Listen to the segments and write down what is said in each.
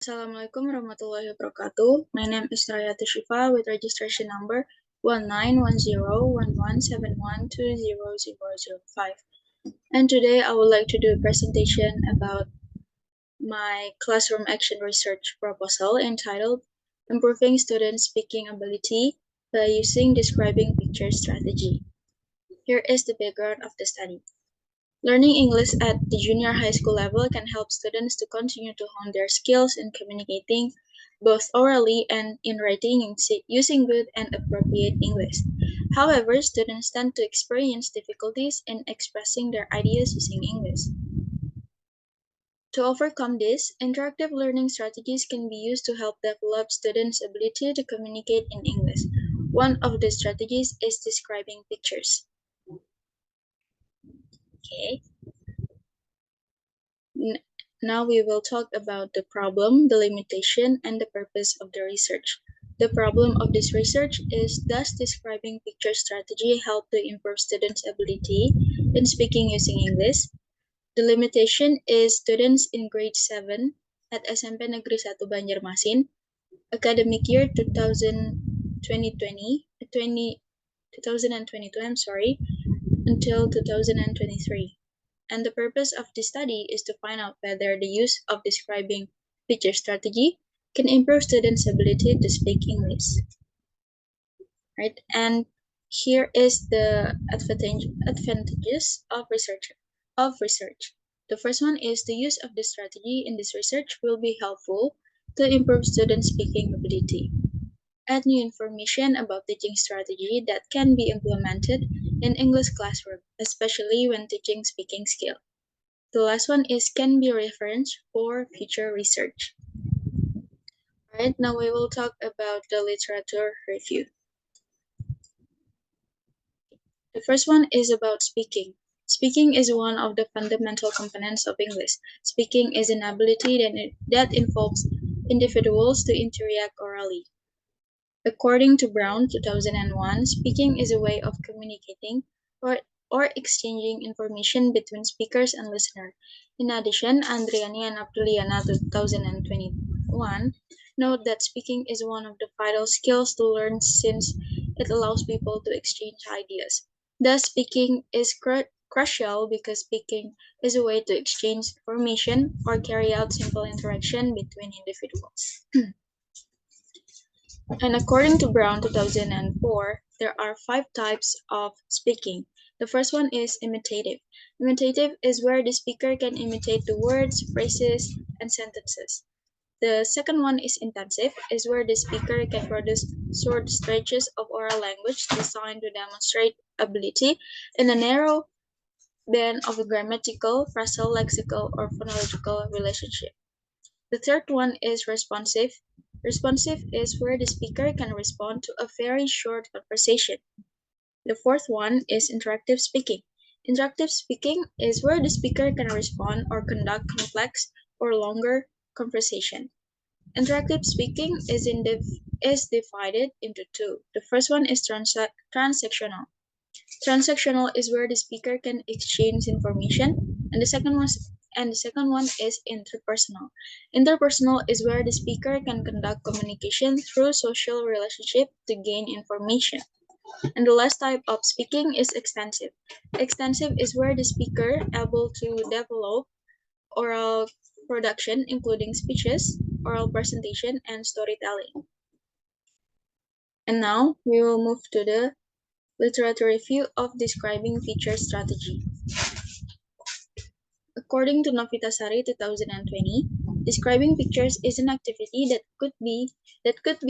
Assalamualaikum warahmatullahi wabarakatuh. My name is Ayatussyifa with registration number 19101171200005. And today I would like to do a presentation about my classroom action research proposal entitled Improving Student Speaking Ability by Using Describing Picture Strategy. Here is the background of the study. Learning English at the junior high school level can help students to continue to hone their skills in communicating both orally and in writing using good and appropriate English. However, students tend to experience difficulties in expressing their ideas using English. To overcome this, interactive learning strategies can be used to help develop students' ability to communicate in English. One of the strategies is describing pictures. Okay. Now we will talk about the problem, the limitation, and the purpose of the research. The problem of this research is, does describing picture strategy help to improve students' ability in speaking using English? The limitation is students in grade 7 at SMP Negeri 1 Banjarmasin, academic year 2022, until 2023. And the purpose of this study is to find out whether the use of describing picture strategy can improve students' ability to speak English. Right? And here is the advantages of research. The first one is the use of this strategy in this research will be helpful to improve students' speaking ability. Add new information about teaching strategy that can be implemented in English classroom, especially when teaching speaking skill. The last one is can be referenced for future research. Alright, now we will talk about the literature review. The first one is about speaking. Speaking is one of the fundamental components of English. Speaking is an ability that involves individuals to interact orally. According to Brown, 2001, speaking is a way of communicating or exchanging information between speakers and listener. In addition, Andriani and Abduliana, 2021, note that speaking is one of the vital skills to learn since it allows people to exchange ideas. Thus, speaking is crucial because speaking is a way to exchange information or carry out simple interaction between individuals. And according to Brown 2004, there are 5 types of speaking. The first one is imitative. Imitative is where the speaker can imitate the words, phrases, and sentences. The second one is intensive, is where the speaker can produce short stretches of oral language designed to demonstrate ability in a narrow band of a grammatical, phrasal, lexical, or phonological relationship. The third one is responsive. Responsive is where the speaker can respond to a very short conversation. The fourth one is interactive speaking. Interactive speaking is where the speaker can respond or conduct complex or longer conversation. Interactive speaking is divided into 2. The first one is transactional. Transactional is where the speaker can exchange information, and the second one is interpersonal. Interpersonal is where the speaker can conduct communication through social relationship to gain information. And the last type of speaking is extensive. Extensive is where the speaker able to develop oral production, including speeches, oral presentation, and storytelling. And now we will move to the literature review of describing feature strategy. According to Novitasari 2020, describing pictures is an activity that could be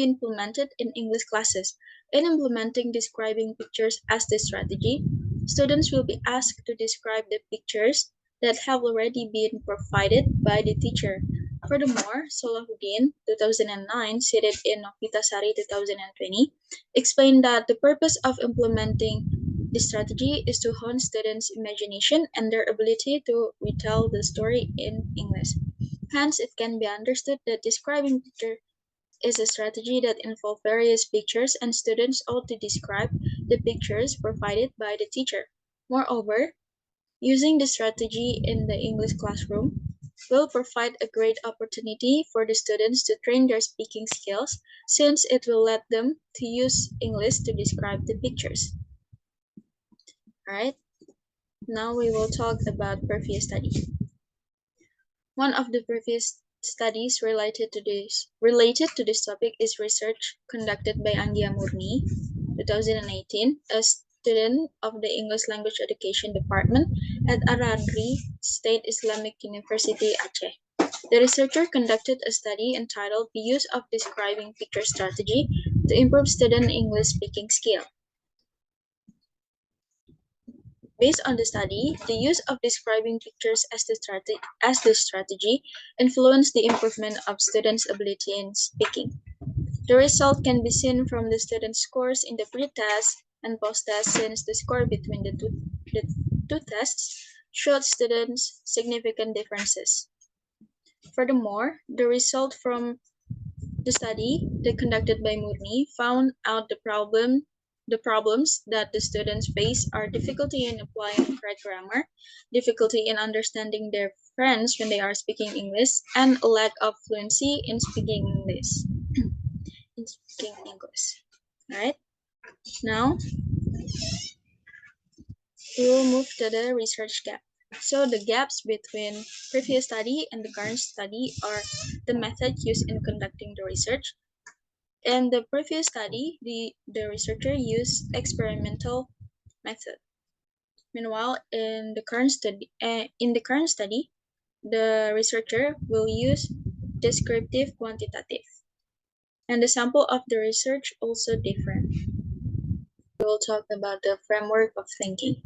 implemented in English classes. In implementing describing pictures as the strategy, students will be asked to describe the pictures that have already been provided by the teacher. Furthermore, Solahuddin 2009, cited in Novitasari 2020, explained that the purpose of implementing this strategy is to hone students' imagination and their ability to retell the story in English. Hence, it can be understood that describing picture is a strategy that involves various pictures and students ought to describe the pictures provided by the teacher. Moreover, using the strategy in the English classroom will provide a great opportunity for the students to train their speaking skills since it will let them to use English to describe the pictures. Alright, now we will talk about previous study. One of the previous studies related to this topic is research conducted by Anggia Murni, 2018, a student of the English Language Education Department at Arandri State Islamic University, Aceh. The researcher conducted a study entitled The Use of Describing Picture Strategy to Improve Student English Speaking Skill. Based on the study, the use of describing pictures as the strategy influenced the improvement of students' ability in speaking. The result can be seen from the students' scores in the pre-test and post-test since the score between the two tests showed students significant differences. Furthermore, the result from the study that conducted by Murni found out the problems that the students face are difficulty in applying correct grammar, difficulty in understanding their friends when they are speaking English, and a lack of fluency in speaking English. Alright, now we will move to the research gap. So the gaps between previous study and the current study are the method used in conducting the research. In the previous study, the researcher used experimental method. Meanwhile, in the current study, the researcher will use descriptive quantitative. And the sample of the research also different. We will talk about the framework of thinking.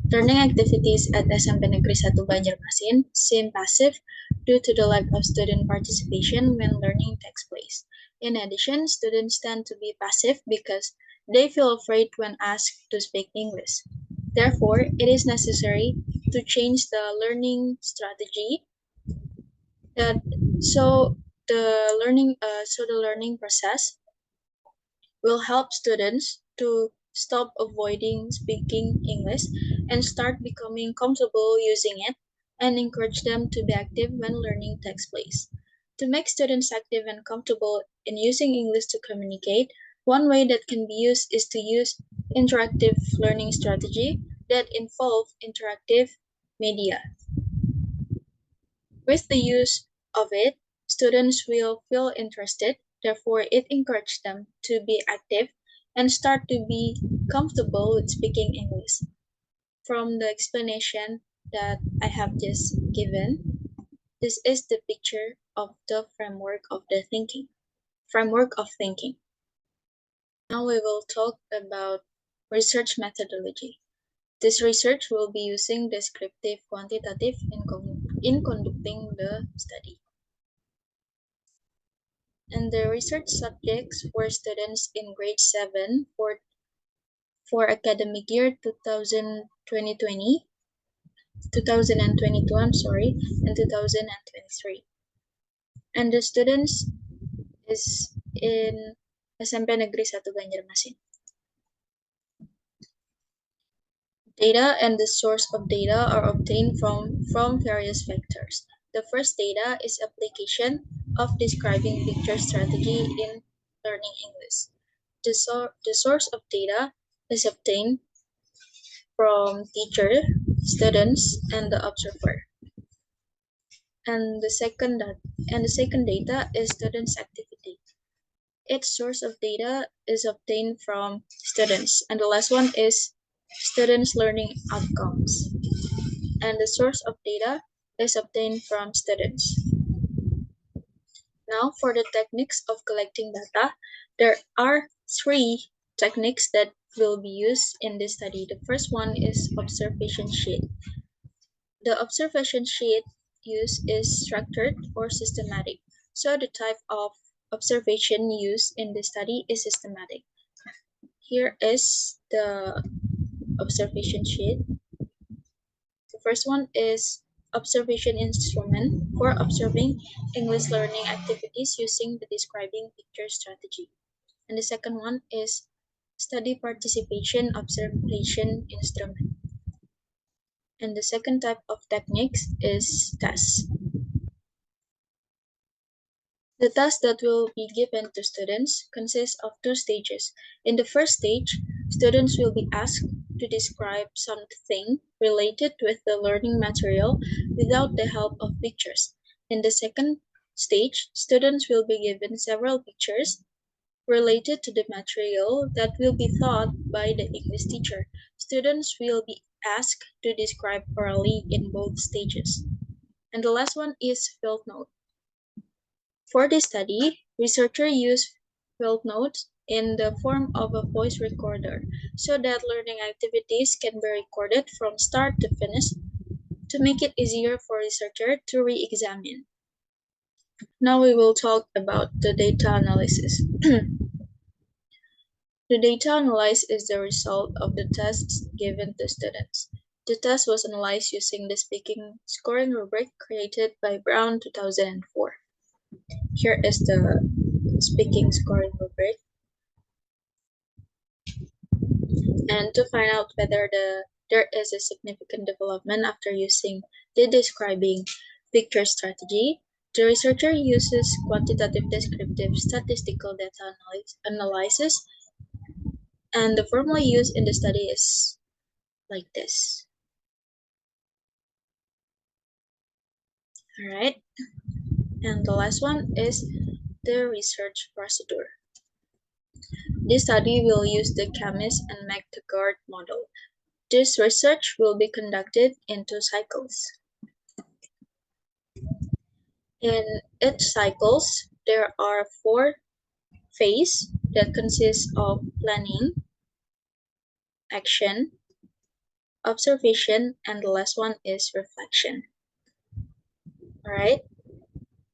Learning activities at SMP Negeri 1 Banjarmasin seem passive due to the lack of student participation when learning takes place. In addition, students tend to be passive because they feel afraid when asked to speak English. Therefore, it is necessary to change the learning strategy that so the learning process will help students to stop avoiding speaking English and start becoming comfortable using it and encourage them to be active when learning takes place. To make students active and comfortable in using English to communicate, one way that can be used is to use interactive learning strategy that involve interactive media. With the use of it, students will feel interested, therefore it encourages them to be active and start to be comfortable with speaking English. From the explanation that I have just given, this is the picture of the framework of thinking. Now we will talk about research methodology. This research will be using descriptive quantitative in conducting the study. And the research subjects were students in grade 7 for academic year 2020, 2022, and 2023. And the students is in SMP Negeri 1 Banjarmasin. Data and the source of data are obtained from various vectors. The first data is application of describing picture strategy in learning English. The source of data is obtained from teacher, students, and the observer. And the second data is students' activity. Its source of data is obtained from students, and the last one is students' learning outcomes. And the source of data is obtained from students. Now, for the techniques of collecting data, there are three techniques that will be used in this study. The first one is observation sheet. The observation sheet used is structured or systematic. So the type of observation used in this study is systematic. Here is the observation sheet. The first one is observation instrument for observing English learning activities using the describing picture strategy. And the second one is study participation observation instrument. And the second type of techniques is tests. The task that will be given to students consists of two stages. In the first stage, students will be asked to describe something related with the learning material without the help of pictures. In the second stage, students will be given several pictures related to the material that will be taught by the English teacher. Students will be asked to describe orally in both stages. And the last one is field note. For this study, researchers used field notes in the form of a voice recorder so that learning activities can be recorded from start to finish to make it easier for researchers to re-examine. Now we will talk about the data analysis. The data analyzed is the result of the tests given to students. The test was analyzed using the speaking scoring rubric created by Brown 2004. Here is the speaking scoring rubric. And to find out whether there is a significant development after using the describing picture strategy, the researcher uses quantitative descriptive statistical data analysis, and the formula used in the study is like this. Alright, and the last one is the research procedure. This study will use the chemist and McTaggart model. This research will be conducted in 2 cycles. In each cycles, there are 4 phases that consist of planning, action, observation, and the last one is reflection. Alright,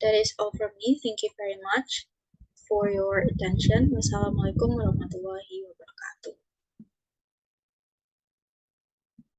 that is all from me. Thank you very much for your attention. Wassalamualaikum warahmatullahi